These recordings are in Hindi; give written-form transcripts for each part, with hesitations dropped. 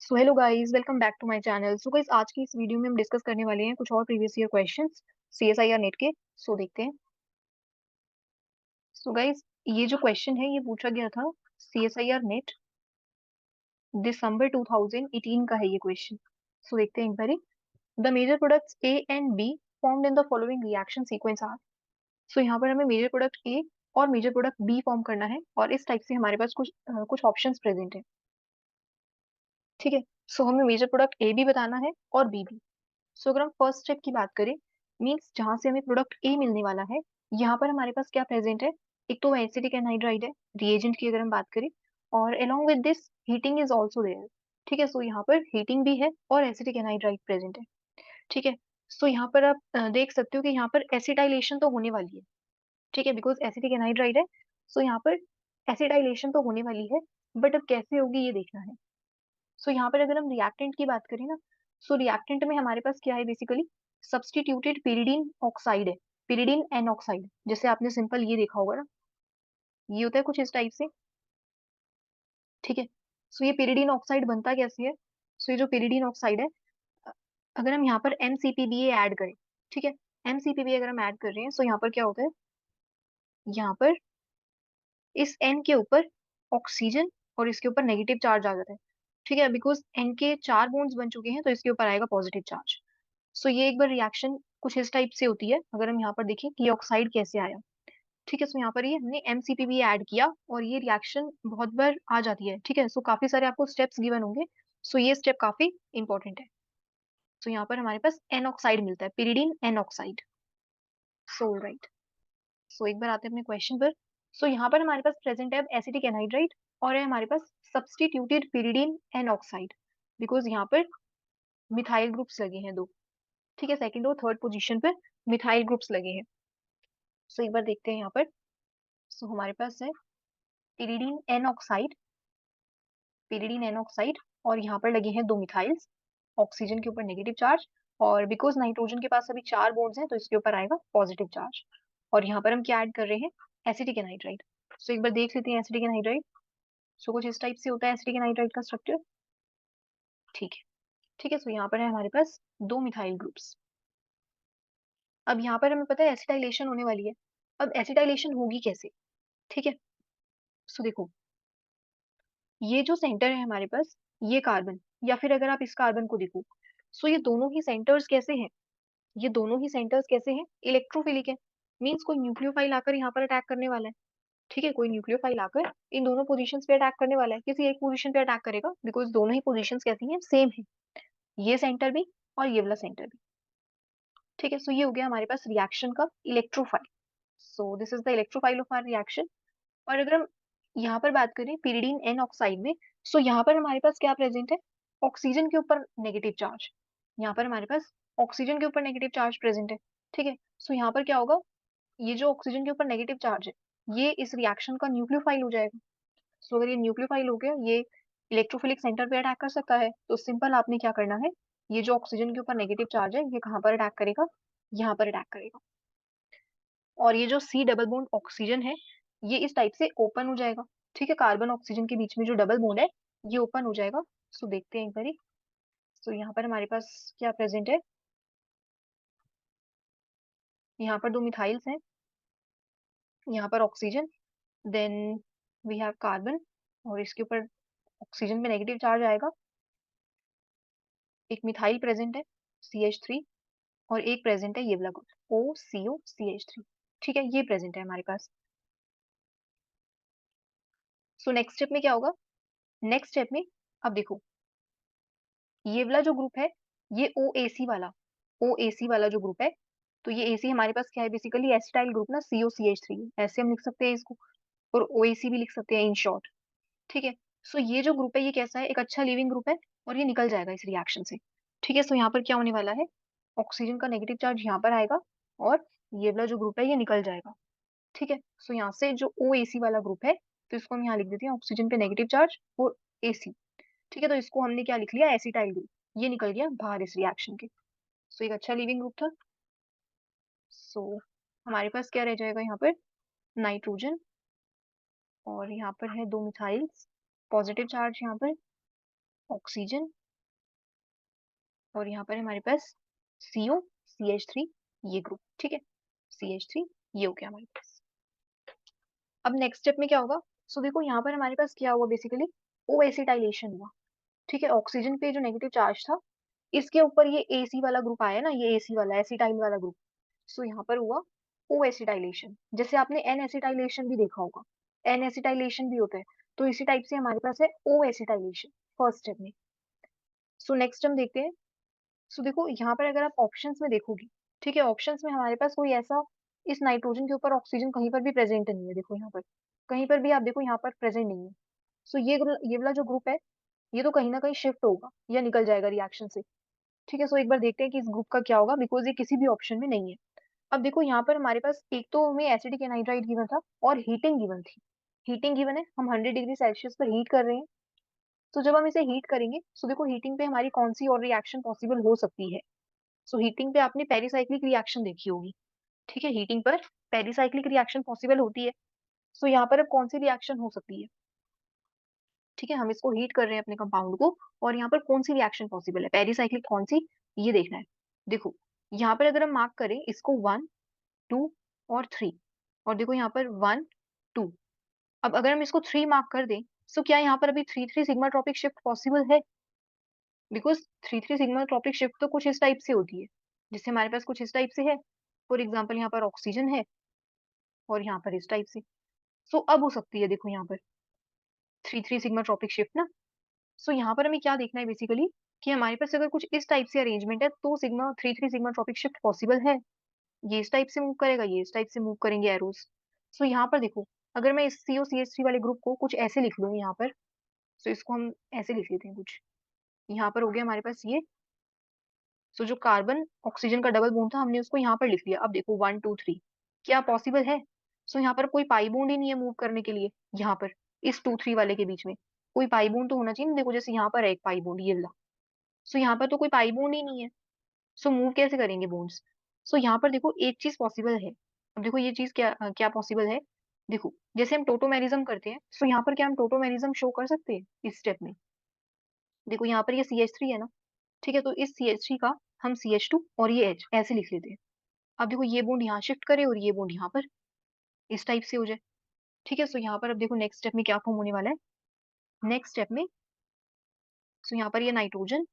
So hello guys, welcome back to my channel. So guys, आज की इस वीडियो में हम डिस्कस करने वाले हैं कुछ और previous year questions CSIR net के। सो देखते हैं। सो गाइस, ये जो क्वेश्चन है ये पूछा गया था सीएसआईआर नेट दिसंबर 2018 का है ये क्वेश्चन। सो देखते हैं एक बारी। The major products A and B formed in the following reaction sequence are. So यहाँ पर हमें मेजर प्रोडक्ट ए और मेजर प्रोडक्ट बी फॉर्म करना है और इस टाइप से हमारे पास कुछ ऑप्शंस प्रेजेंट है। ठीक है। सो हमें मेजर प्रोडक्ट ए भी बताना है और बी भी। सो अगर हम फर्स्ट स्टेप की बात करें, मीन्स जहां से हमें प्रोडक्ट ए मिलने वाला है, यहाँ पर हमारे पास क्या प्रेजेंट है? एक तो एसिटिक एनहाइड्राइड है, रिएजेंट की अगर हम बात करें, और along with this heating is also there. ठीक है। सो यहाँ पर हीटिंग भी है और एसिटिक एनहाइड्राइड प्रेजेंट है। ठीक है। सो यहाँ पर आप देख सकते हो कि यहाँ पर एसिटाइलेशन तो होने वाली है। ठीक है, बिकॉज एसिटिक एनहाइड्राइड है। सो यहाँ पर एसिटाइलेशन तो होने वाली है, बट अब कैसे होगी ये देखना है। सो यहाँ पर अगर हम रिएक्टेंट की बात करें ना, सो रिएक्टेंट में हमारे पास क्या है बेसिकली? सब्सटीट्यूटेड पिरिडीन ऑक्साइड है, पिरिडीन एन ऑक्साइड। जैसे आपने सिंपल ये देखा होगा ना, ये होता है कुछ इस टाइप से। ठीक है। सो ये पिरिडीन ऑक्साइड बनता कैसे है? सो ये जो पिरिडीन ऑक्साइड है, अ- अगर हम यहाँ पर MCPBA ऐड करें, ठीक है, MCPBA अगर हम ऐड कर रहे हैं, सो यहाँ पर क्या होता है? यहाँ पर इस एन के ऊपर ऑक्सीजन और इसके ऊपर नेगेटिव चार्ज आ जाता है। ठीक है, बिकॉज एन के 4 बॉन्ड्स बन चुके हैं तो इसके ऊपर आएगा पॉजिटिव चार्ज। सो ये एक बार रिएक्शन कुछ इस टाइप से होती है। अगर हम यहाँ पर देखें कि ये ऑक्साइड कैसे आया। ठीक है। सो यहाँ पर ये हमने MCPB ऐड किया और ये रिएक्शन बहुत बार आ जाती है। ठीक है। सो काफी सारे आपको स्टेप्स गिवन होंगे। सो ये स्टेप काफी इंपॉर्टेंट है। सो यहाँ पर हमारे पास एन ऑक्साइड मिलता है, पिरिडीन एन ऑक्साइड। सो राइट। सो एक बार आते हैं अपने क्वेश्चन पर। सो यहाँ पर हमारे पास प्रेजेंट है एसिटिक एनहाइड्राइड और है हमारे पास substituted pyridine N oxide, because यहाँ पर मिथाइल ग्रुप्स लगे हैं दो। ठीक है, सेकंड और थर्ड पोजीशन पर मिथाइल ग्रुप्स लगे हैं। सो एक बार देखते हैं यहाँ पर। सो हमारे पास है pyridine N oxide, pyridine N oxide, और यहाँ पर लगे हैं दो मिथाइल्स, ऑक्सीजन के ऊपर नेगेटिव चार्ज, और बिकॉज नाइट्रोजन के पास अभी 4 बॉन्ड्स हैं तो इसके ऊपर आएगा पॉजिटिव चार्ज। और यहाँ पर हम क्या ऐड कर रहे हैं? Acetic anhydride. सो एक बार देख लेते हैं एसिटिक एनहाइड्राइड। सो कुछ इस टाइप से होता है एसिटिक एनहाइड्राइड का स्ट्रक्चर। ठीक है। ठीक है। सो यहाँ पर है हमारे पास दो मिथाइल ग्रुप्स। अब यहाँ पर हमें पता है एसिटाइलेशन होने वाली है। अब एसिटाइलेशन होगी कैसे? ठीक है। सो देखो, ये जो सेंटर है हमारे पास, ये कार्बन, या फिर अगर आप इस कार्बन को देखो, सो ये दोनों ही सेंटर्स कैसे हैं? ये दोनों ही सेंटर्स कैसे हैं? इलेक्ट्रोफिलिक है। मींस कोई न्यूक्लियोफाइल आकर यहाँ पर अटैक करने वाला है। ठीक है, कोई न्यूक्लियोफाइल आकर इन दोनों पोजीशंस पे अटैक करने वाला है, किसी एक पोजीशन पे अटैक करेगा, बिकॉज दोनों ही पोजीशंस कैसी हैं? सेम है। ये सेंटर भी और ये वाला सेंटर भी। ठीक है। सो ये हो गया हमारे पास रिएक्शन का electrophile. So this is the electrophile of our reaction. और अगर हम यहाँ पर बात करें पिरिडीन एन ऑक्साइड में, सो यहाँ पर हमारे पास क्या प्रेजेंट है? ऑक्सीजन के ऊपर नेगेटिव चार्ज। यहाँ पर हमारे पास ऑक्सीजन के ऊपर नेगेटिव चार्ज प्रेजेंट है। ठीक है। सो यहाँ पर क्या होगा? ये जो ऑक्सीजन के ऊपर नेगेटिव चार्ज है, ये इस रिएक्शन का न्यूक्लियोफाइल हो जाएगा। सो अगर ये न्यूक्लियोफाइल हो गया, ये इलेक्ट्रोफिलिक सेंटर पे अटैक कर सकता है, तो सिंपल आपने क्या करना है, ये जो ऑक्सीजन के ऊपर नेगेटिव चार्ज है, ये कहाँ पर अटैक करेगा? यहाँ पर अटैक करेगा। और ये जो C डबल बॉन्ड ऑक्सीजन है, ये इस टाइप से ओपन हो जाएगा। ठीक है, कार्बन ऑक्सीजन के बीच में जो डबल बॉन्ड है, ये ओपन हो जाएगा। सो देखते हैं एक बारी। सो यहाँ पर हमारे पास क्या प्रेजेंट है? यहाँ पर दो मिथाइल्स हैं, यहाँ पर oxygen, then we have carbon, और इसके ऊपर ऑक्सीजन पे नेगेटिव चार्ज आएगा। एक मिथाइल प्रेजेंट है, CH3, और एक प्रेजेंट है ये वाला ग्रुप OCO CH3। ठीक है, ये प्रेजेंट है हमारे पास। सो नेक्स्ट स्टेप में क्या होगा? नेक्स्ट स्टेप में, अब देखो, ये वाला जो ग्रुप है, ये OAC वाला जो ग्रुप है, तो ये AC हमारे पास क्या है बेसिकली? एसिटाइल ग्रुप ना, COCH3, ऐसे हम लिख सकते हैं इसको, और OAC भी लिख सकते हैं इन शॉर्ट। ठीक है। सो ये जो ग्रुप है ये कैसा है? एक अच्छा लिविंग ग्रुप है, और ये निकल जाएगा इस रिएक्शन से। ठीक है। सो यहाँ पर क्या होने वाला है? ऑक्सीजन का नेगेटिव चार्ज यहाँ पर आएगा, और ये वाला जो ग्रुप है ये निकल जाएगा। ठीक है। सो यहाँ से जो OAC वाला ग्रुप है, तो इसको हम यहाँ लिख देते हैं ऑक्सीजन पे नेगेटिव चार्ज और AC। ठीक है, तो इसको हमने क्या लिख लिया? Acetyl group. ये निकल गया बाहर इस रिएक्शन के। सो एक अच्छा लिविंग ग्रुप था। सो हमारे पास क्या रह जाएगा यहाँ पर? नाइट्रोजन, और यहाँ पर है दो मिथाइल्स, पॉजिटिव चार्ज यहाँ पर, ऑक्सीजन, और यहाँ पर हमारे पास CO CH3 ये ग्रुप, ठीक है, CH3 ये हो गया हमारे पास। अब नेक्स्ट स्टेप में क्या होगा? सो देखो यहाँ पर हमारे पास क्या हुआ, बेसिकली ओ एसिटाइलेशन हुआ, ठीक है। ऑक्सीजन पे जो नेगेटिव चार्ज था, इसके ऊपर ये AC वाला ग्रुप आया ना, ये AC वाला एसिटाइल वाला ग्रुप, सो यहाँ पर हुआ ओ एसिटाइलेशन। जैसे आपने एन एसिटाइलेशन भी देखा होगा, एन एसिटाइलेशन भी होता है, तो इसी टाइप से हमारे पास है ओ एसिटाइलेशन फर्स्ट स्टेप में। सो नेक्स्ट हम देखते हैं। सो देखो यहाँ पर अगर आप ऑप्शंस में देखोगे, ठीक है, ऑप्शंस में हमारे पास कोई ऐसा इस नाइट्रोजन के ऊपर ऑक्सीजन कहीं पर भी प्रेजेंट नहीं है, देखो यहाँ पर कहीं पर भी आप देखो यहाँ पर प्रेजेंट नहीं है। सो ये वाला जो ग्रुप है, ये तो कहीं ना कहीं शिफ्ट होगा या निकल जाएगा रिएक्शन से, ठीक है। सो एक बार देखते हैं कि इस ग्रुप का क्या होगा, बिकॉज ये किसी भी ऑप्शन में नहीं है। अब देखो यहाँ पर हमारे पास एक तो हमें एसिडिक एनहाइड्राइड गिवन था और हीटिंग गिवन थी। हीटिंग गिवन है, हम 100 डिग्री सेल्सियस पर हीट कर रहे हैं। तो जब हम इसे हीट करेंगे, सो देखो हीटिंग पे हमारी कौन सी और रिएक्शन पॉसिबल हो सकती है। सो हीटिंग पे आपने पेरिसाइक्लिक रिएक्शन देखी होगी, ठीक है, हीटिंग पर पेरिसाइक्लिक रिएक्शन पॉसिबल होती है। सो यहाँ पर अब कौन सी रिएक्शन हो सकती है, ठीक है, हम इसको हीट कर रहे हैं अपने कंपाउंड को, और यहाँ पर कौन सी रिएक्शन पॉसिबल है, पेरिसाइक्लिक कौन सी, ये देखना है। देखो यहाँ पर अगर हम मार्क करें इसको 1 2 और 3, और देखो यहाँ पर 1 2, अब अगर हम इसको 3 मार्क कर दें, तो क्या यहाँ पर अभी 3 3 सिग्मा ट्रॉपिक शिफ्ट पॉसिबल है? बिकॉज 3 3 सिग्मा ट्रॉपिक शिफ्ट तो कुछ इस टाइप से होती है, जिससे हमारे पास कुछ इस टाइप से है। फॉर एग्जाम्पल यहाँ पर ऑक्सीजन है और यहाँ पर इस टाइप से। सो अब हो सकती है, देखो यहाँ पर 3 3 सिग्मा ट्रॉपिक शिफ्ट ना। सो यहाँ पर हमें क्या देखना है बेसिकली, कि हमारे पास अगर कुछ इस टाइप से अरेंजमेंट है तो sigma 3 3 sigma tropic shift possible है। ये इस टाइप से मूव करेगा, ये इस टाइप से मूव करेंगे एरोस। सो यहाँ पर देखो, अगर मैं इस COCH3 वाले ग्रुप को कुछ ऐसे लिख लूँ यहाँ पर, सो इसको हम ऐसे लिख लेते हैं कुछ, यहाँ पर हो गया हमारे पास ये। सो जो कार्बन ऑक्सीजन का डबल बॉन्ड था, हमने उसको यहाँ पर लिख लिया। अब देखो 1 2 3 क्या पॉसिबल है? सो यहाँ पर कोई पाई बॉन्ड ही नहीं है मूव करने के लिए, यहाँ पर इस 2 3 वाले के बीच में कोई पाई बॉन्ड तो होना चाहिए ना। देखो जैसे यहाँ पर है एक पाई बॉन्ड, ये ला। सो यहाँ पर तो कोई पाई बॉन्ड ही नहीं है, सो मूव कैसे करेंगे बॉन्ड्स? सो यहाँ पर देखो एक चीज पॉसिबल है। अब देखो ये चीज क्या क्या पॉसिबल है, देखो जैसे हम टोटोमेरिज्म करते हैं, सो यहाँ पर क्या हम टोटोमेरिज्म शो कर सकते हैं इस स्टेप में? देखो यहाँ पर ये CH3 है ना, ठीक है, तो इस CH3 का हम CH2 और ये H ऐसे लिख लेते हैं। अब देखो ये बॉन्ड यहाँ शिफ्ट करे और ये बॉन्ड यहाँ पर इस टाइप से हो जाए, ठीक है। सो यहाँ पर अब देखो नेक्स्ट स्टेप में क्या फॉर्म होने वाला है, नेक्स्ट स्टेप में। सो यहाँ पर ये नाइट्रोजन,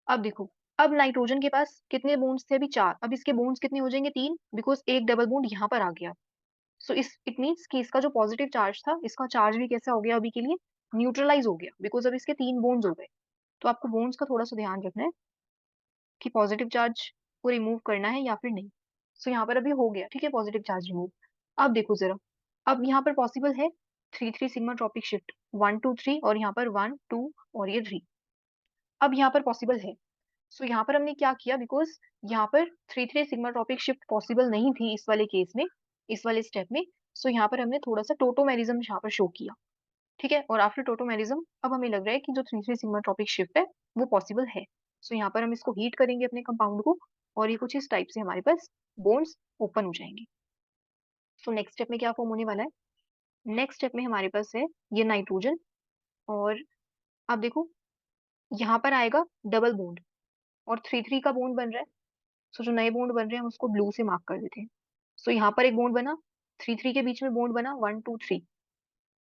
अब देखो, अब नाइट्रोजन के पास कितने बॉन्ड्स थे? अभी 4, अब इसके बॉन्ड्स कितने हो जाएंगे? 3, बिकॉज एक डबल बॉन्ड यहाँ पर आ गया। सो इस इट मीन्स कि इसका जो पॉजिटिव चार्ज था, इसका चार्ज भी कैसा हो गया अभी के लिए? न्यूट्रलाइज हो गया, बिकॉज अब इसके 3 बॉन्ड्स हो गए। तो आपको बॉन्ड्स का थोड़ा सा ध्यान रखना है कि पॉजिटिव चार्ज को रिमूव करना है या फिर नहीं। सो यहाँ पर अभी हो गया, ठीक है, पॉजिटिव चार्ज रिमूव। अब देखो जरा, अब यहाँ पर पॉसिबल है 3 3 सिग्मा ट्रॉपिक शिफ्ट, 1 2 3, और यहाँ पर 1 2 और ये 3, अब यहाँ पर पॉसिबल है। सो यहाँ पर हमने क्या किया, बिकॉज यहाँ पर 3 3 सिग्मा ट्रॉपिक शिफ्ट पॉसिबल नहीं थी इस वाले केस में, इस वाले स्टेप में। सो यहाँ पर हमने थोड़ा सा टोटोमेरिज्म यहाँ पर शो किया, ठीक है। और आफ्टर टोटोमेरिज्म अब हमें लग रहा है कि जो 3 3 सिग्मा ट्रॉपिक शिफ्ट है वो पॉसिबल है। सो यहाँ पर हम इसको हीट करेंगे अपने कंपाउंड को, और ये कुछ इस टाइप से हमारे पास बॉन्ड्स ओपन हो जाएंगे। सो नेक्स्ट स्टेप में क्या फॉर्म होने वाला है, नेक्स्ट स्टेप में हमारे पास है ये नाइट्रोजन, और अब देखो यहाँ पर आएगा डबल बॉन्ड, और 3 3 का बॉन्ड बन रहा है। सो जो नए बॉन्ड बन रहे हैं हम उसको ब्लू से मार्क कर देते हैं। सो यहाँ पर एक बॉन्ड बना, 3 3 के बीच में बॉन्ड बना 1 2 3,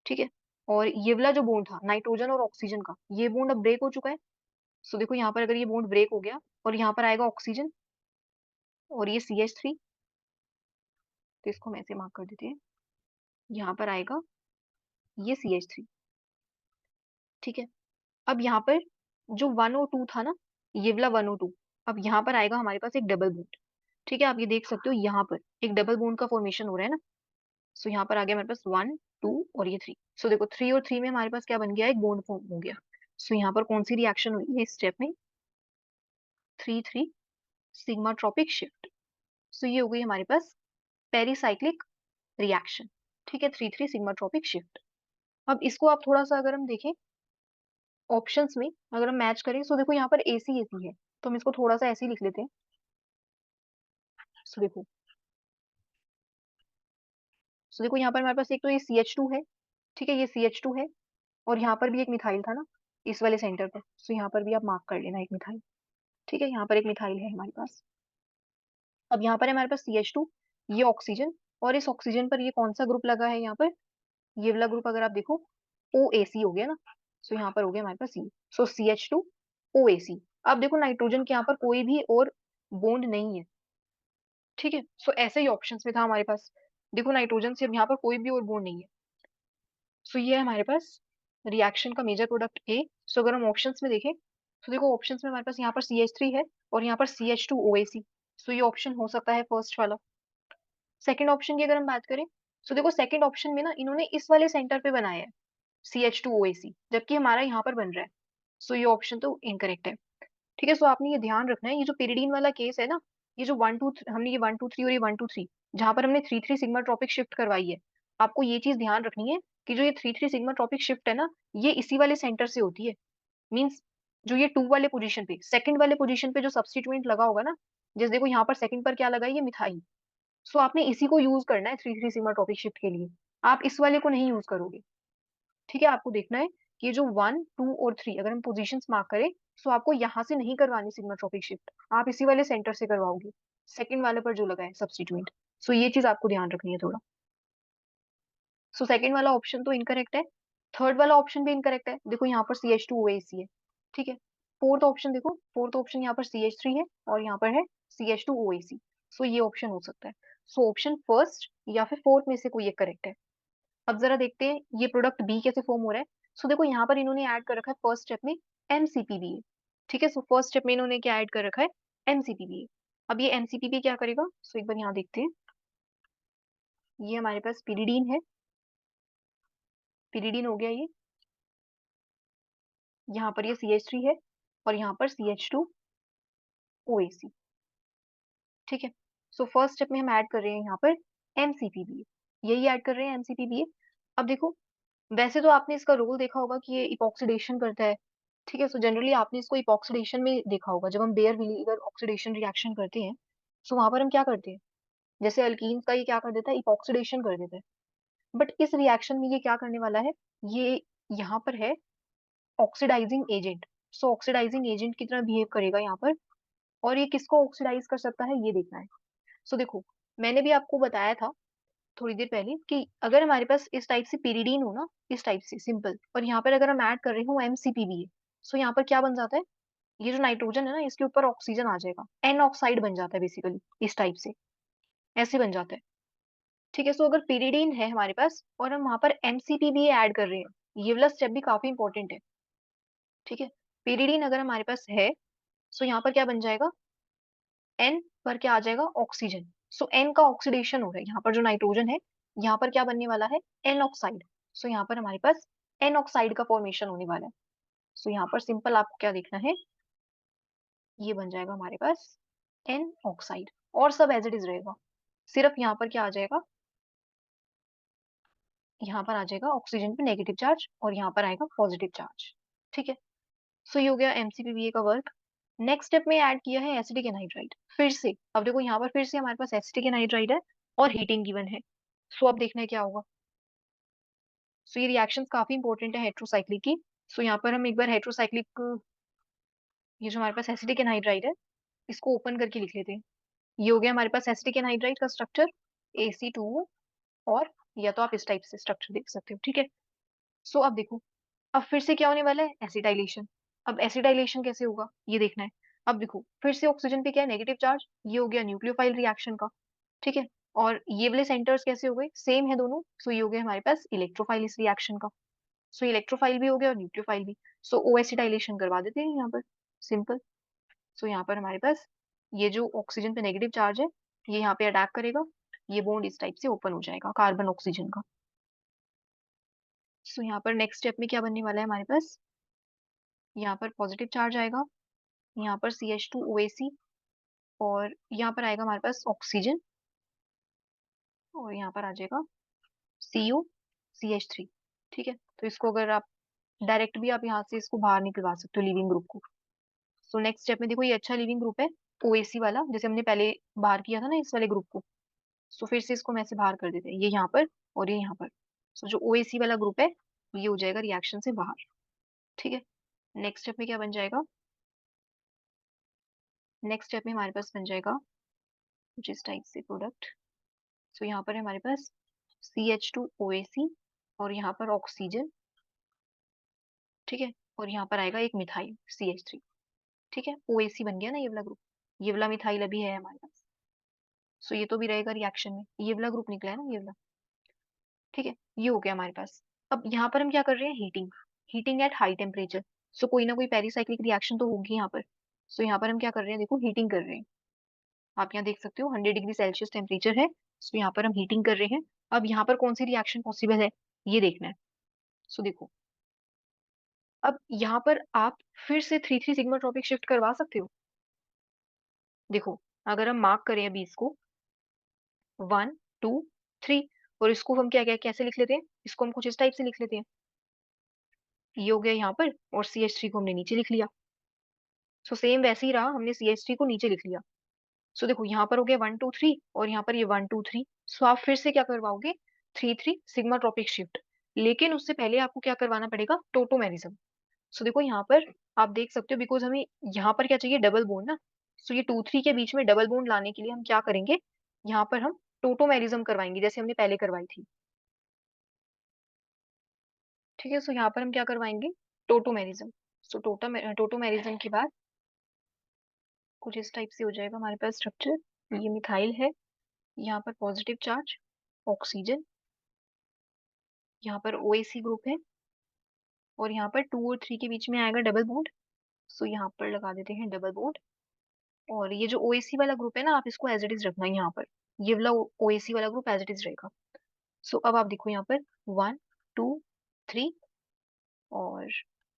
ठीक है। और ये वाला जो बॉन्ड था नाइट्रोजन और ऑक्सीजन का, ये बॉन्ड अब ब्रेक हो चुका है। सो देखो यहाँ पर अगर ये बॉन्ड ब्रेक हो गया और यहाँ पर आएगा ऑक्सीजन और ये CH3, तो इसको हम ऐसे मार्क कर देते हैं, यहाँ पर आएगा ये CH3, ठीक है। अब यहाँ पर जो 1 और 2 था ना, ये वाला 1 और 2, अब यहाँ पर आएगा हमारे पास एक डबल बॉन्ड, ठीक है। आप ये देख सकते हो यहाँ पर एक डबल बॉन्ड का फॉर्मेशन हो रहा है ना। सो यहाँ पर आ गया हमारे पास 1 2 और ये 3। सो देखो 3 और 3 में हमारे पास क्या बन गया, एक बॉन्ड फॉर्म हो गया। सो यहाँ पर कौन सी रिएक्शन हुई है इस स्टेप में? 3 3 सिग्मा ट्रॉपिक शिफ्ट। सो ये हो गई हमारे पास पेरिसाइक्लिक रिएक्शन, ठीक है, 3 3 सिग्मा ट्रॉपिक शिफ्ट। अब इसको आप थोड़ा सा अगर हम देखें ऑप्शंस में, अगर हम मैच करें, सो देखो यहाँ पर AC AC है, तो हम इसको थोड़ा सा ऐसे ही लिख लेते हैं। सो देखो, यहाँ पर हमारे पास एक तो ये CH2 है, ठीक है, ये CH2 है, और यहाँ पर भी एक मिथाइल था ना, इस वाले सेंटर पर। सो यहाँ पर भी आप मार्क कर लेना एक मिथाइल। ठीक है, यहाँ पर एक मिथाइल है हमारे पास। अब यहाँ पर है हमारे पास CH2, ये ऑक्सीजन, और इस ऑक्सीजन पर ये कौन सा ग्रुप लगा है यहाँ पर, ये वाला ग्रुप अगर आप देखो OAC हो गया ना। सो यहाँ पर हो गया हमारे पास C, सो CH2 OAC। अब देखो नाइट्रोजन के यहाँ पर कोई भी और बॉन्ड नहीं है। ठीक है, सो ऐसे ही ऑप्शंस में था हमारे पास। देखो नाइट्रोजन से अब यहाँ पर कोई भी और बॉन्ड नहीं है। सो ये है हमारे पास रिएक्शन का मेजर प्रोडक्ट ए। सो अगर हम ऑप्शंस में देखें तो देखो ऑप्शंस में हमारे पास यहाँ पर CH3 है और यहाँ पर CH2 OAC। सो ये ऑप्शन हो सकता है फर्स्ट वाला। सेकंड ऑप्शन की अगर हम बात करें तो देखो सेकंड ऑप्शन में ना इन्होंने इस वाले सेंटर पे बनाया है CH2 OAC, जबकि हमारा यहाँ पर बन रहा है। सो ये ऑप्शन तो इनकरेक्ट है। ठीक है, सो आपने ये ध्यान रखना है, ये जो पेरिडीन वाला केस है ना, ये जो 1 2 हमने ये 1 2 3 और ये 1 2 3 जहां पर हमने 3 3 सिग्मा ट्रॉपिक शिफ्ट करवाई है, आपको ये चीज ध्यान रखनी है कि जो ये 3 3 सिग्मा ट्रॉपिक शिफ्ट है ना, ये इसी वाले सेंटर से होती है। मीन्स जो ये 2 वाले पोजीशन पे, सेकंड वाले पोजीशन पे जो सब्स्टिट्यूएंट लगा होगा ना, जैसे देखो यहाँ पर सेकंड पर क्या लगा है, ये मिथाइल। सो आपने इसी को यूज करना है 3 3 सिग्मा ट्रॉपिक शिफ्ट के लिए, आप इस वाले को नहीं यूज करोगे। ठीक है, आपको देखना है कि ये जो 1 2 और 3 अगर हम पोजीशंस मार्क करें, तो आपको यहाँ से नहीं करवानी सिग्माट्रोपिक शिफ्ट, आप इसी वाले सेंटर से करवाओगे, सेकंड वाले पर जो लगा है सब्स्टिट्यूएंट। सो ये चीज आपको ध्यान रखनी है थोड़ा। सो सेकंड वाला ऑप्शन तो इनकरेक्ट है। थर्ड वाला ऑप्शन भी इनकरेक्ट है, देखो यहाँ पर CH2 OAC है। ठीक है, फोर्थ ऑप्शन देखो, फोर्थ ऑप्शन यहाँ पर CH3 है और यहाँ पर है CH2 OAC। सो ये ऑप्शन हो सकता है। सो ऑप्शन फर्स्ट या फिर फोर्थ में से कोई एक करेक्ट है। अब जरा देखते हैं ये प्रोडक्ट बी कैसे फॉर्म हो रहा है। सो देखो यहाँ पर इन्होंने ऐड कर रखा है फर्स्ट स्टेप में MCPBA। ठीक है, सो फर्स्ट स्टेप में इन्होंने क्या ऐड कर रखा है, MCPBA। अब ये MCPBA क्या करेगा, सो एक बार यहाँ देखते हैं। ये हमारे पास पिरिडीन है, पिरिडीन हो गया ये। यहाँ पर ये CH3 है और यहाँ पर CH2 OAC। ठीक है, सो फर्स्ट स्टेप में हम ऐड कर रहे हैं यहाँ पर MCPBA, यही ऐड कर रहे हैं MCPBA। अब देखो वैसे तो आपने इसका रोल देखा होगा कि ये इपॉक्सीडेशन करता है। ठीक है, सो जनरली आपने इसको इपॉक्सीडेशन में देखा होगा, जब हम बेयर विलीगर ऑक्सीडेशन रिएक्शन करते हैं, सो वहां पर हम क्या करते हैं, जैसे अल्कीन्स का ये क्या कर देता है, इपॉक्सीडेशन कर देता है। बट इस रिएक्शन में ये क्या करने वाला है, ये यहाँ पर है ऑक्सीडाइजिंग एजेंट। सो ऑक्सीडाइजिंग एजेंट की तरह बिहेव करेगा यहाँ पर, और ये किसको ऑक्सीडाइज कर सकता है ये देखना है। सो देखो मैंने भी आपको बताया था थोड़ी देर पहले कि अगर हमारे पास इस टाइप से पिरिडीन हो ना, इस टाइप से सिंपल, और यहाँ पर अगर हम ऐड कर रहे हो MCPBA, सो यहाँ पर क्या बन जाता है, ये जो नाइट्रोजन है ना, इसके ऊपर ऑक्सीजन आ जाएगा, एन ऑक्साइड बन जाता है बेसिकली, इस टाइप से ऐसे बन जाता है। ठीक है, सो अगर पिरिडीन है हमारे पास और हम वहां पर MCPBA ऐड कर रहे हैं, ये वाला स्टेप भी काफी इंपॉर्टेंट है। ठीक है, पिरिडीन अगर हमारे पास है, सो यहाँ पर क्या बन जाएगा, एन पर क्या आ जाएगा, ऑक्सीजन। सो एन का ऑक्सीडेशन हो रहा है, यहाँ पर जो नाइट्रोजन है, यहाँ पर क्या बनने वाला है, एन ऑक्साइड। सो यहाँ पर हमारे पास एन ऑक्साइड का फॉर्मेशन होने वाला है। सो यहाँ पर सिंपल आपको क्या देखना है, ये बन जाएगा हमारे पास एन ऑक्साइड, और सब एज इट इज रहेगा। सिर्फ यहाँ पर क्या आ जाएगा, यहाँ पर आ जाएगा ऑक्सीजन पे नेगेटिव चार्ज और यहाँ पर आएगा पॉजिटिव चार्ज। ठीक है, सो ये हो गया MCPBA का वर्क। नेक्स्ट स्टेप में ऐड किया है एसिटिक एनहाइड्राइड फिर से। अब देखो यहाँ पर फिर से हमारे पास एसिटिक एनहाइड्राइड है और हीटिंग गिवन है। सो अब देखना है क्या होगा। सो ये रिएक्शंस काफी इंपॉर्टेंट है हेट्रोसाइक्लिक की। सो यहाँ पर हम एक बार हेट्रोसाइक्लिक, ये जो हमारे पास एसिटिक एनहाइड्राइड है, इसको ओपन करके लिख लेते हैं। ये हो गया हमारे पास एसिटिक एनहाइड्राइड का स्ट्रक्चर AC2, और या तो आप इस टाइप से स्ट्रक्चर देख सकते हो। ठीक है, सो अब देखो, अब फिर से क्या होने वाला है, एसिटाइलेशन। अब एसिटाइलेशन कैसे होगा ये देखना है। अब देखो फिर से ऑक्सीजन पे क्या है, नेगेटिव चार्ज, ये हो गया न्यूक्लियोफाइल रिएक्शन का। ठीक है, और ये वाले सेंटर्स कैसे हो गए, सेम है दोनों। सो ये हो गया हमारे पास इलेक्ट्रोफाइल इस रिएक्शन का। सो इलेक्ट्रोफाइल भी हो गया और न्यूक्लियोफाइल भी। सो ओ एसिटाइलेशन करवा देते हैं यहाँ पर, सिंपल। सो यहाँ पर हमारे पास ये जो ऑक्सीजन पे नेगेटिव चार्ज है, ये यहाँ पे अटैक करेगा, ये बॉन्ड इस टाइप से ओपन हो जाएगा कार्बन ऑक्सीजन का। सो यहाँ पर नेक्स्ट स्टेप में क्या बनने वाला है हमारे पास, यहाँ पर पॉजिटिव चार्ज आएगा, यहाँ पर CH2 OAC, और यहाँ पर आएगा हमारे पास ऑक्सीजन, और यहाँ पर आ जाएगा CO CH3। ठीक है, तो इसको अगर आप डायरेक्ट भी आप यहाँ से इसको बाहर निकलवा सकते हो लिविंग ग्रुप को। सो नेक्स्ट स्टेप में देखो ये अच्छा लिविंग ग्रुप है OAC वाला, जैसे हमने पहले बाहर किया था ना इस वाले ग्रुप को। सो फिर से इसको हम ऐसे बाहर कर देते हैं, ये यहाँ पर और ये यहाँ पर। सो जो OAC वाला ग्रुप है, ये हो जाएगा रिएक्शन से बाहर। ठीक है, नेक्स्ट स्टेप में क्या बन जाएगा, नेक्स्ट स्टेप में हमारे पास बन जाएगा कुछ इस टाइप से प्रोडक्ट। सो यहाँ पर है हमारे पास CH2OAC और यहाँ पर ऑक्सीजन, ठीक है, और यहाँ पर आएगा एक मिथाइल CH3, ठीक है, OAC बन गया ना ये वाला ग्रुप, ये वाला मिथाइल अभी है हमारे पास। सो ये तो भी रहेगा रिएक्शन में, ये वाला ग्रुप निकला है ना, ये वाला, ठीक है, ये हो गया हमारे पास। अब यहाँ पर हम क्या कर रहे हैं, heating, heating at high temperature. So कोई ना कोई पेरिसाइक्लिक रिएक्शन तो होगी यहाँ पर। सो यहाँ पर हम क्या कर रहे हैं, देखो हीटिंग कर रहे हैं, आप यहाँ देख सकते हो 100 डिग्री सेल्सियस टेम्परेचर है। सो यहाँ पर हम हीटिंग कर रहे हैं। अब यहाँ पर कौन सी रिएक्शन पॉसिबल है ये देखना है। सो देखो, अब यहाँ पर आप फिर से 3 3 सिग्मा ट्रॉपिक शिफ्ट करवा सकते हो। देखो, अगर हम मार्क करें अभी इसको 1 2 3, और इसको हम क्या क्या कैसे लिख लेते हैं, इसको हम कुछ इस टाइप से लिख लेते हैं, ये हो गया यहाँ पर, और CH3 को हमने नीचे लिख लिया। सो सेम वैसे ही रहा, हमने CH3 को नीचे लिख लिया। सो देखो यहाँ पर हो गया 1 2 3, और यहाँ पर ये 1 2 3। सो आप फिर से क्या करवाओगे, 3 3 सिग्मा ट्रॉपिक शिफ्ट, लेकिन उससे पहले आपको क्या करवाना पड़ेगा, टोटोमेरिज्म। सो देखो यहाँ पर आप देख सकते हो, बिकॉज हमें यहाँ पर क्या चाहिए, डबल बॉन्ड ना। सो ये 2 3 के बीच में डबल बॉन्ड लाने के लिए हम क्या करेंगे, यहाँ पर हम टोटोमेरिज्म करवाएंगे, जैसे हमने पहले करवाई थी, ठीक है। सो यहाँ पर हम क्या करवाएंगे, टोटोमेरिज्म। सो टोटोमेरिज्म के बाद कुछ इस टाइप से हो जाएगा हमारे पास स्ट्रक्चर, ये मिथाइल है, यहाँ पर पॉजिटिव चार्ज, ऑक्सीजन, यहाँ पर OAC ग्रुप है, और यहाँ पर 2 और 3 के बीच में आएगा डबल बॉन्ड। सो यहाँ पर लगा देते हैं डबल बॉन्ड, और ये जो OAC वाला ग्रुप है ना, आप इसको एज इट इज रखना है यहाँ पर, ये वाला OAC वाला ग्रुप एज इट इज रहेगा। सो अब आप देखो यहाँ पर 1 2 3, और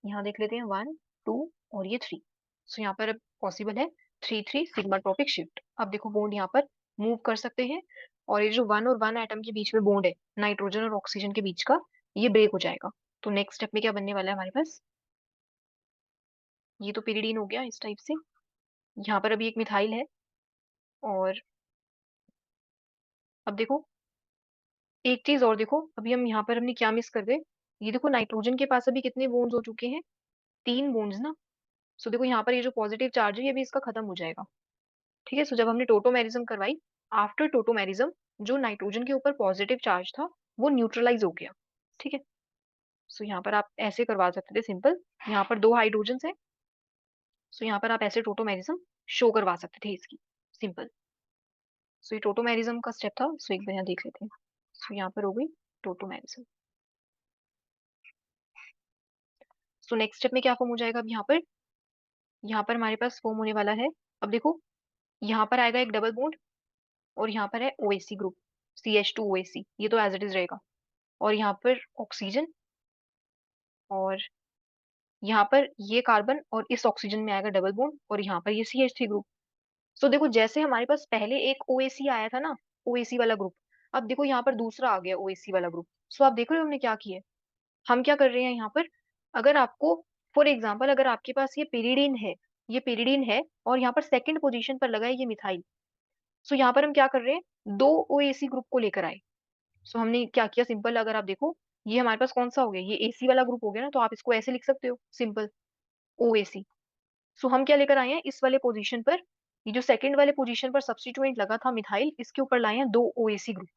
यहाँ देख लेते हैं 1 2, और ये 3। सो यहाँ पर अब पॉसिबल है 3 3 सिग्मा ट्रॉपिक शिफ्ट। अब देखो बॉन्ड यहाँ पर मूव कर सकते हैं, और ये जो 1 और 1 एटम के बीच में बॉन्ड है, नाइट्रोजन और ऑक्सीजन के बीच का, ये ब्रेक हो जाएगा। तो नेक्स्ट स्टेप में क्या बनने वाला है हमारे पास, ये तो पिरिडीन हो गया इस टाइप से, यहाँ पर अभी एक मिथाइल है, और अब देखो एक चीज और देखो, अभी हम यहाँ पर हमने क्या मिस कर गए, ये देखो नाइट्रोजन के पास अभी कितने बॉन्ड्स हो चुके हैं, 3 बॉन्ड्स ना। सो देखो यहाँ पर ये जो पॉजिटिव चार्ज है, ये भी इसका खत्म हो जाएगा, ठीक है। सो जब हमने टोटोमेरिज्म करवाई, आफ्टर टोटोमेरिज्म जो नाइट्रोजन के ऊपर पॉजिटिव चार्ज था वो न्यूट्रलाइज हो गया, ठीक है। सो यहाँ पर आप ऐसे करवा सकते थे सिंपल, यहाँ पर 2 हाइड्रोजन है। सो यहाँ पर आप ऐसे टोटोमेरिज्म शो करवा सकते थे इसकी, सिंपल। सो ये टोटोमेरिज्म का स्टेप था। सो एक बार यहाँ देख लेते हैं। सो यहाँ पर हो गई टोटोमेरिज्म। सो नेक्स्ट स्टेप में क्या फॉर्म हो जाएगा, अब यहाँ पर हमारे पास फॉर्म होने वाला है, अब देखो यहाँ पर आएगा एक डबल बॉन्ड, और यहाँ पर है OAC ग्रुप, CH2OAC, ये तो एज इट इज रहेगा, और यहाँ पर ऑक्सीजन, और यहाँ पर ये कार्बन और इस ऑक्सीजन में आएगा डबल बॉन्ड, और यहाँ पर ये CH3 ग्रुप। सो देखो जैसे हमारे पास पहले एक OAC आया था ना, OAC वाला ग्रुप, अब देखो यहाँ पर दूसरा आ गया OAC वाला ग्रुप। सो आप देख रहे हो हमने क्या किया है, हम क्या कर रहे हैं यहाँ पर, अगर आपको फॉर एग्जाम्पल अगर आपके पास ये पेरिडीन है, ये पेरिडीन है, और यहाँ पर सेकंड पोजीशन पर लगा है ये मिथाइल। सो यहाँ पर हम क्या कर रहे हैं, 2 OAC ग्रुप को लेकर आए। सो हमने क्या किया, सिंपल, अगर आप देखो ये हमारे पास कौन सा हो गया, ये AC वाला ग्रुप हो गया ना, तो आप इसको ऐसे लिख सकते हो सिंपल, OAC। सो हम क्या लेकर आए हैं, इस वाले पोजीशन पर, ये जो सेकंड वाले पोजीशन पर सब्स्टिट्यूएंट लगा था मिथाइल, इसके ऊपर लाए हैं 2 OAC ग्रुप।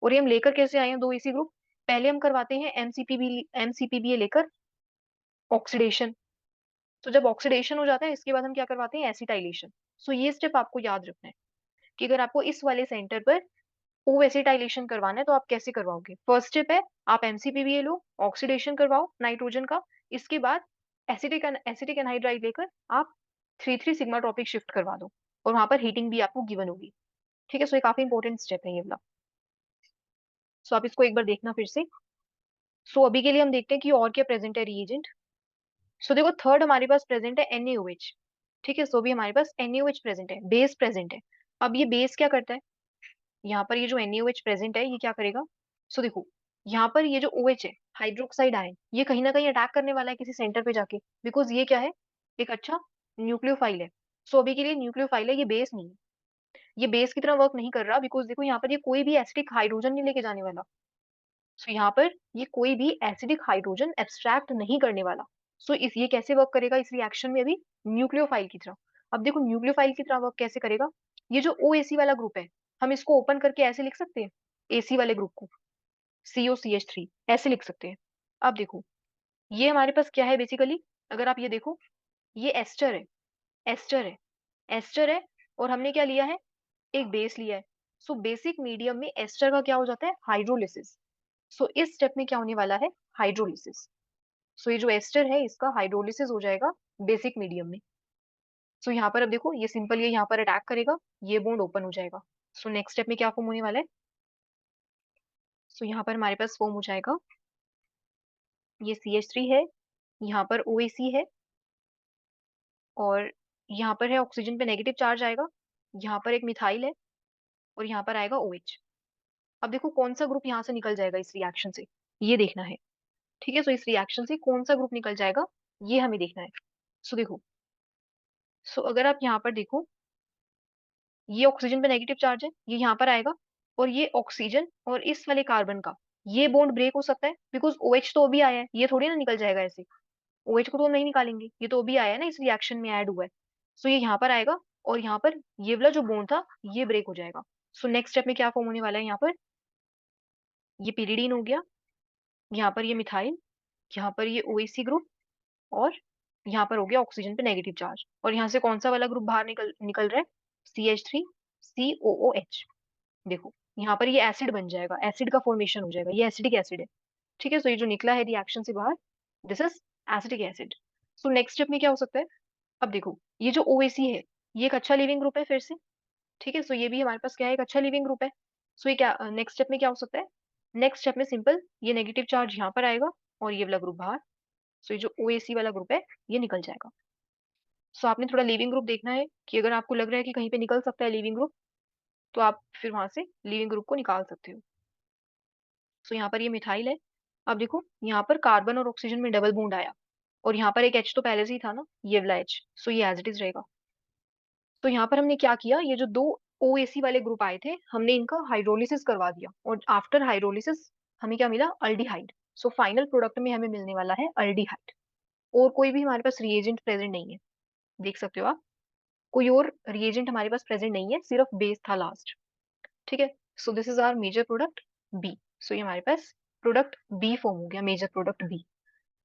और ये हम लेकर कैसे आए हैं 2 AC ग्रुप, पहले हम करवाते हैं MCPBA लेकर ऑक्सीडेशन। तो जब ऑक्सीडेशन हो जाता है, इसके बाद हम क्या करवाते हैं, एसिटाइलेशन। सो ये स्टेप आपको याद रखना है, कि अगर आपको इस वाले सेंटर पर ओ एसिटाइलेशन करवाना है तो आप कैसे करवाओगे। फर्स्ट स्टेप है, आप MCPBA लो, ऑक्सीडेशन करवाओ नाइट्रोजन का, इसके बाद एसिटिक एसिटिक एनहाइड्राइड लेकर आप 3 3 सिग्मा ट्रॉपिक शिफ्ट करवा दो, और वहां पर हीटिंग भी आपको गिवन होगी, ठीक है। सो ये काफी इंपॉर्टेंट स्टेप है ये वाला। सो आप इसको एक बार देखना फिर से। सो अभी के लिए हम देखते हैं कि और क्या प्रेजेंट है रिएजेंट। सो देखो थर्ड हमारे पास प्रेजेंट है NaOH, ठीक है। सो अभी हमारे पास NaOH प्रेजेंट है, बेस प्रेजेंट है। अब ये बेस क्या करता है, यहाँ पर ये जो NaOH प्रेजेंट है, ये क्या करेगा। सो देखो यहाँ पर ये जो OH है, हाइड्रोक्साइड आयन, ये कहीं ना कहीं अटैक करने वाला है किसी सेंटर पे जाके, बिकॉज ये क्या है, एक अच्छा न्यूक्लियोफाइल है। सो अभी के लिए न्यूक्लियोफाइल है, ये बेस नहीं है, ये बेस की तरह वर्क नहीं कर रहा, बिकॉज देखो यहाँ पर ये कोई भी एसिडिक हाइड्रोजन नहीं लेके जाने वाला। सो यहाँ पर ये कोई भी एसिडिक हाइड्रोजन एब्स्ट्रैक्ट नहीं करने वाला। सो इस ये कैसे वर्क करेगा इस रिएक्शन में अभी, न्यूक्लियोफाइल की तरह। अब देखो न्यूक्लियोफाइल की तरह वर्क कैसे करेगा, ये जो OAC वाला ग्रुप है, हम इसको ओपन करके ऐसे लिख सकते हैं, AC वाले ग्रुप को COCH3 ऐसे लिख सकते हैं। अब देखो ये हमारे पास क्या है बेसिकली, अगर आप ये देखो, ये एस्टर है, एस्टर है, एस्टर है, और हमने क्या लिया है, एक बेस लिया है। सो बेसिक मीडियम में एस्टर का क्या हो जाता है, हाइड्रोलिसिस। सो इस स्टेप में क्या होने वाला है, हाइड्रोलिसिस। सो ये जो एस्टर है इसका हाइड्रोलिसिस हो जाएगा बेसिक मीडियम में। सो यहाँ पर अब देखो ये सिंपल, ये यहाँ पर अटैक करेगा, ये बॉन्ड ओपन हो जाएगा। सो नेक्स्ट स्टेप में क्या फॉर्म होने वाला है, सो यहाँ पर हमारे पास फॉर्म हो जाएगा, ये CH3 है, यहाँ पर OAC है, और यहाँ पर है ऑक्सीजन पे नेगेटिव चार्ज आएगा, यहाँ पर एक मिथाइल है, और यहाँ पर आएगा OH। अब देखो कौन सा ग्रुप यहाँ से निकल जाएगा इस रिएक्शन से, ये देखना है। ठीक है, सो इस रिएक्शन से कौन सा ग्रुप निकल जाएगा, ये हमें देखना है। सो देखो, सो अगर आप यहाँ पर देखो, ये ऑक्सीजन पे नेगेटिव चार्ज है, ये यहाँ पर आएगा, और ये ऑक्सीजन और इस वाले कार्बन का ये बॉन्ड ब्रेक हो सकता है, बिकॉज OH तो अभी आया है, ये थोड़ी ना निकल जाएगा ऐसे। OH को तो हम नहीं निकालेंगे, ये तो अभी आया है ना, इस रिएक्शन में ऐड हुआ है। सो ये यहाँ पर आएगा, और यहाँ पर ये वाला जो बॉन्ड था ये ब्रेक हो जाएगा। सो नेक्स्ट स्टेप में क्या फॉर्म होने वाला है, यहाँ पर ये पिरिडीन हो गया, यहाँ पर ये मिथाइल, यहाँ पर ये OAC ग्रुप, और यहाँ पर हो गया ऑक्सीजन पे नेगेटिव चार्ज, और यहाँ से कौन सा वाला ग्रुप बाहर निकल निकल रहा है, CH3 COOH। देखो यहाँ पर ये एसिड बन जाएगा, एसिड का फॉर्मेशन हो जाएगा, ये एसिडिक एसिड है। ठीक है, सो ये जो निकला है रिएक्शन से बाहर, this is acidic acid. So next step में क्या हो सकता है, अब देखो ये जो OAC है, ये एक अच्छा लिविंग ग्रुप है फिर से। ठीक है, सो ये भी हमारे पास क्या है, एक अच्छा लिविंग ग्रुप है। सो ये क्या नेक्स्ट स्टेप में क्या हो सकता है, नेक्स्ट स्टेप में सिंपल ये नेगेटिव चार्ज यहाँ पर आएगा, और ये वाला ग्रुप बाहर। सो ये जो OAC वाला ग्रुप है ये निकल जाएगा। सो आपने थोड़ा लिविंग ग्रुप देखना है, कि अगर आपको लग रहा है कि कहीं पे निकल सकता है लिविंग ग्रुप, तो आप फिर वहां से लिविंग ग्रुप को निकाल सकते हो। सो यहाँ पर ये मिथाइल है। अब देखो यहाँ पर कार्बन और ऑक्सीजन में डबल बॉन्ड आया, और यहाँ पर एक H तो पहले से ही था ना, ये वाला H। सो ये एज इट इज रहेगा। तो यहाँ पर हमने क्या किया, ये जो दो OAC वाले ग्रुप आए थे, हमने इनका हाइड्रोलिसिस करवा दिया, और आफ्टर हाइड्रोलिसिस हमें क्या मिला, अल्डिहाइड। सो फाइनल प्रोडक्ट में हमें मिलने वाला है अल्डिहाइड, और कोई भी हमारे पास रिएजेंट प्रेजेंट नहीं है, देख सकते हो आप, कोई और रिएजेंट हमारे पास प्रेजेंट नहीं है, सिर्फ बेस था लास्ट। ठीक है, so this is our major product B. So ये हमारे पास प्रोडक्ट बी फॉर्म हो गया, मेजर प्रोडक्ट बी।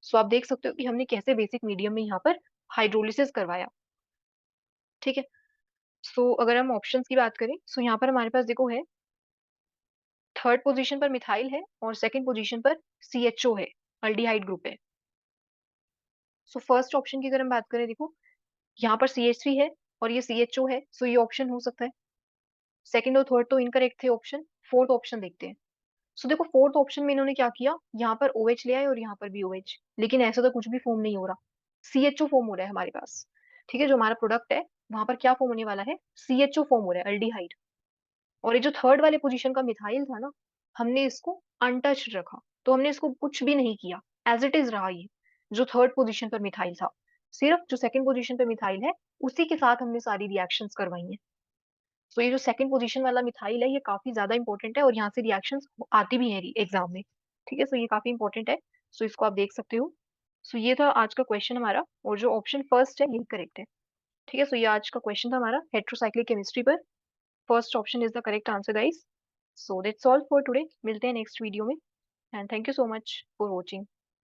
सो आप देख सकते हो कि हमने कैसे बेसिक मीडियम में यहाँ पर हाइड्रोलिसिस करवाया। ठीक है, सो अगर हम ऑप्शंस की बात करें, सो यहाँ पर हमारे पास देखो है, थर्ड पोजीशन पर मिथाइल है, और सेकंड पोजीशन पर CHO है, अल्डिहाइड ग्रुप है। सो फर्स्ट ऑप्शन की अगर हम बात करें, देखो यहाँ पर CH3 है, और ये CHO है, सो ये ऑप्शन हो सकता है। सेकंड और थर्ड तो इनकरेक्ट थे ऑप्शन, फोर्थ ऑप्शन देखते हैं। सो देखो फोर्थ ऑप्शन में इन्होंने क्या किया, यहाँ पर OH ले आए, और यहाँ पर भी OH, लेकिन ऐसा तो कुछ भी फॉर्म नहीं हो रहा, CHO फॉर्म हो रहा है हमारे पास। ठीक है, जो हमारा प्रोडक्ट है वहां पर क्या फॉर्म होने वाला है, CHO फॉर्म हो रहा है, अल्डिहाइड। और ये जो थर्ड वाले पोजीशन का मिथाइल था ना, हमने इसको अनटच्ड रखा, तो हमने इसको कुछ भी नहीं किया, एज इट इज रहा ये, जो थर्ड पोजीशन पर मिथाइल था। सिर्फ जो सेकंड पोजीशन पर मिथाइल है उसी के साथ हमने सारी रिएक्शंस करवाई हैं। तो ये जो सेकंड पोजीशन वाला मिथाइल है ये काफी ज्यादा इंपॉर्टेंट है, और यहाँ से रिएक्शंस आती भी है एग्जाम में। ठीक है, सो ये काफी इंपॉर्टेंट है, सो इसको आप देख सकते हो। सो ये था आज का क्वेश्चन हमारा, और जो ऑप्शन फर्स्ट है यही करेक्ट है। ठीक है, सो ये आज का क्वेश्चन था हमारा हेट्रोसाइक्लिक केमिस्ट्री पर। First option is the correct answer guys. So that's all for today, मिलते हैं नेक्स्ट वीडियो में, and thank you so much for watching.